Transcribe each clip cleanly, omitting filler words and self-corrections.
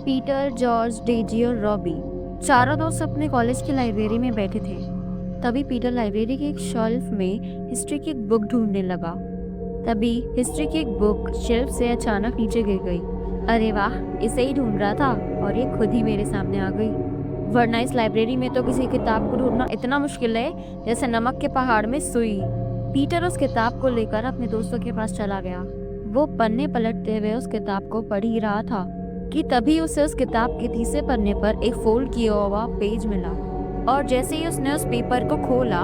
Peter, George, Daisy और Robbie चारों दोस्त अपने कॉलेज की लाइब्रेरी में बैठे थे। तभी पीटर लाइब्रेरी के एक शेल्फ में हिस्ट्री की एक बुक ढूंढने लगा। तभी हिस्ट्री की एक बुक शेल्फ से अचानक नीचे गिर गई। अरे वाह, इसे ही ढूंढ रहा था और ये खुद ही मेरे सामने आ गई। वरना इस लाइब्रेरी में तो किसी किताब को ढूंढना इतना मुश्किल है जैसे नमक के पहाड़ में सुई। पीटर उस किताब को लेकर अपने दोस्तों के पास चला गया। वो पन्ने पलटते हुए उस किताब को पढ़ ही रहा था कि तभी उसे उस किताब के तीसरे पन्ने पर एक फोल्ड किया हुआ पेज मिला। और जैसे ही उसने उस पेपर को खोला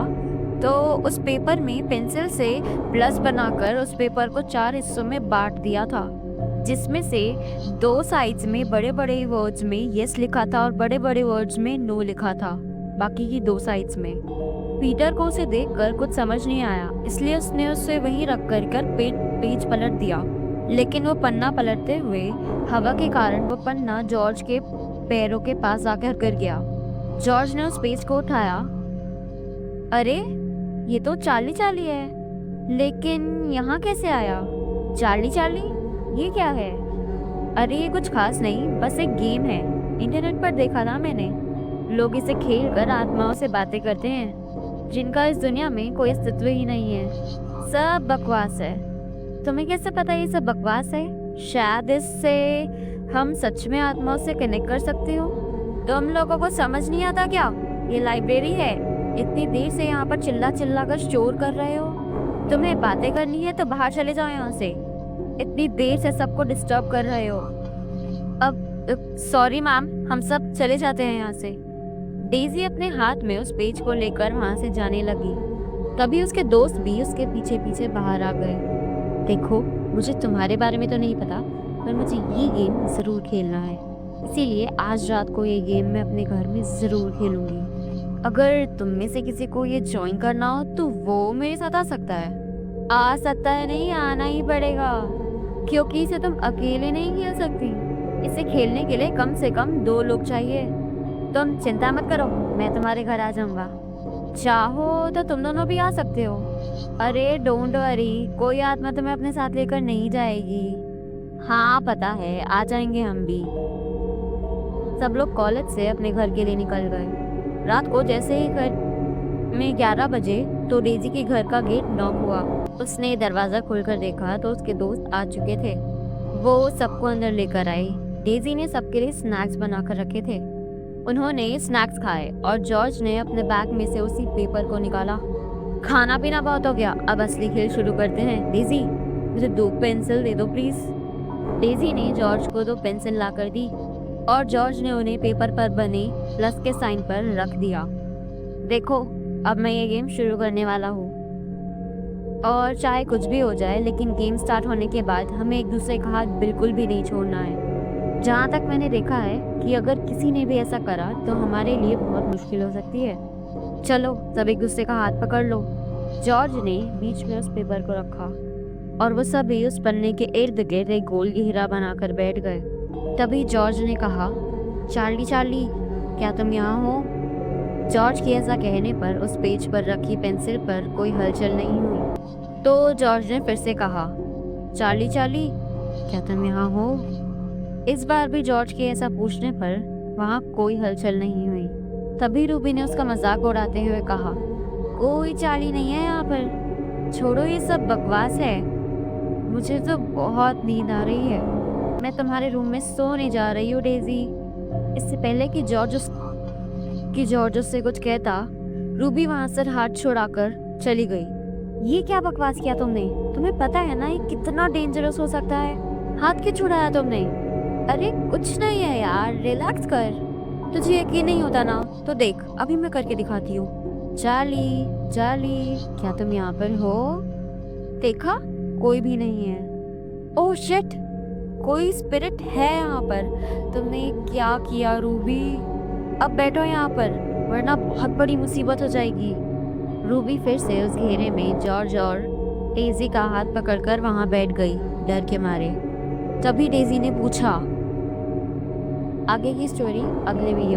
तो उस पेपर में पेंसिल से प्लस बनाकर उस पेपर को 4 हिस्सों में बांट दिया था, जिसमें से 2 साइड्स में बड़े बड़े वर्ड्स में यस लिखा था और बड़े बड़े वर्ड्स में नो लिखा था, बाकी की 2 साइड्स में। पीटर को उसे देखकर कुछ समझ नहीं आया, इसलिए उसने उसे वहीं रख कर पेज पलट दिया। लेकिन वो पन्ना पलटते हुए हवा के कारण वो पन्ना जॉर्ज के पैरों के पास आकर गिर गया। जॉर्ज ने उस पेज को उठाया। अरे, ये तो चार्ली चार्ली है, लेकिन यहाँ कैसे आया? चार्ली चार्ली, ये क्या है? अरे ये कुछ खास नहीं, बस एक गेम है। इंटरनेट पर देखा था मैंने। लोग इसे खेलकर आत्माओं से बातें करते हैं जिनका इस दुनिया में कोई अस्तित्व ही नहीं है। सब बकवास है। तुम्हें कैसे पता ये सब बकवास है? शायद इससे हम सच में आत्माओं से कनेक्ट कर सकते हो। तुम लोगों को समझ नहीं आता क्या? ये लाइब्रेरी है। इतनी देर से यहाँ पर चिल्ला चिल्ला कर शोर कर रहे हो। तुम्हें बातें करनी है तो बाहर चले जाओ यहाँ से। इतनी देर से सबको डिस्टर्ब कर रहे हो। अब सॉरी मैम, हम सब चले जाते हैं यहाँ से। डेजी अपने हाथ में उस पेज को लेकर वहाँ से जाने लगी। तभी उसके दोस्त भी उसके पीछे पीछे बाहर आ गए। देखो, मुझे तुम्हारे बारे में तो नहीं पता, पर मुझे ये गेम ज़रूर खेलना है, इसीलिए आज रात को ये गेम मैं अपने घर में ज़रूर खेलूंगी। अगर तुम में से किसी को ये ज्वाइन करना हो तो वो मेरे साथ आ सकता है। आ सकता है नहीं, आना ही पड़ेगा, क्योंकि इसे तुम अकेले नहीं खेल सकती। इसे खेलने के लिए कम से कम 2 लोग चाहिए। तुम चिंता मत करो, मैं तुम्हारे घर आ जाऊंगा। चाहो तो तुम दोनों भी आ सकते हो। अरे डोंट वरी, कोई आत्मा तुम्हें अपने साथ लेकर नहीं जाएगी। हाँ पता है, आ जाएंगे हम भी। सब लोग कॉलेज से अपने घर के लिए निकल गए। रात को जैसे ही घर में 11 बजे तो डेजी के घर का गेट नॉक हुआ। उसने दरवाजा खोलकर देखा तो उसके दोस्त आ चुके थे। वो सबको अंदर लेकर आए। डेजी ने सबके लिए स्नैक्स बनाकर रखे थे। उन्होंने स्नैक्स खाए और जॉर्ज ने अपने बैग में से उसी पेपर को निकाला। खाना पीना बहुत हो गया, अब असली खेल शुरू करते हैं। डेजी, मुझे 2 पेंसिल दे दो प्लीज। डेजी ने जॉर्ज को 2 पेंसिल लाकर दी और जॉर्ज ने उन्हें पेपर पर बने प्लस के साइन पर रख दिया। देखो, अब मैं ये गेम शुरू करने वाला हूँ और चाहे कुछ भी हो जाए, लेकिन गेम स्टार्ट होने के बाद हमें एक दूसरे का हाथ बिल्कुल भी नहीं छोड़ना है। जहाँ तक मैंने देखा है कि अगर किसी ने भी ऐसा करा तो हमारे लिए बहुत मुश्किल हो सकती है। चलो सब एक दूसरे का हाथ पकड़ लो। जॉर्ज ने बीच में उस पेपर को रखा और वो सभी उस पन्ने के इर्द गिर्द एक गोल घेरा बनाकर बैठ गए। तभी जॉर्ज ने कहा, चार्ली चार्ली, क्या तुम यहाँ हो? जॉर्ज के ऐसा कहने पर उस पेज पर रखी पेंसिल पर कोई हलचल नहीं हुई। तो जॉर्ज ने फिर से कहा, चार्ली चार्ली, क्या तुम यहाँ हो? इस बार भी जॉर्ज के ऐसा पूछने पर वहाँ कोई हलचल नहीं हुई। तभी रूबी ने उसका मजाक उड़ाते हुए कहा, कोई चार्ली नहीं है यहाँ पर, छोड़ो ये सब बकवास है। मुझे तो बहुत नींद आ रही है। मैं तुम्हारे रूम में सोने जा रही हूँ डेजी। इससे पहले कि जॉर्ज उससे कुछ कहता, रूबी वहां से हाथ छुड़ाकर चली गई। ये क्या बकवास किया तुमने? तुम्हें पता है ना ये कितना डेंजरस हो सकता है। हाथ क्यों छुड़ाया तुमने? अरे कुछ नहीं है यार, रिलैक्स कर। तुझे यकीन नहीं होता ना, तो देख अभी मैं करके दिखाती हूँ। चार्ली चार्ली, क्या तुम यहाँ पर हो? देखा, कोई भी नहीं है। ओह शिट, कोई स्पिरिट है यहाँ पर। तुमने क्या किया रूबी? अब बैठो यहाँ पर, वरना बहुत बड़ी मुसीबत हो जाएगी। रूबी फिर से उस घेरे में जॉर्ज और डेजी का हाथ पकड़कर वहां बैठ गई, डर के मारे। तभी डेजी ने पूछा, आगे की स्टोरी अगले वीडियो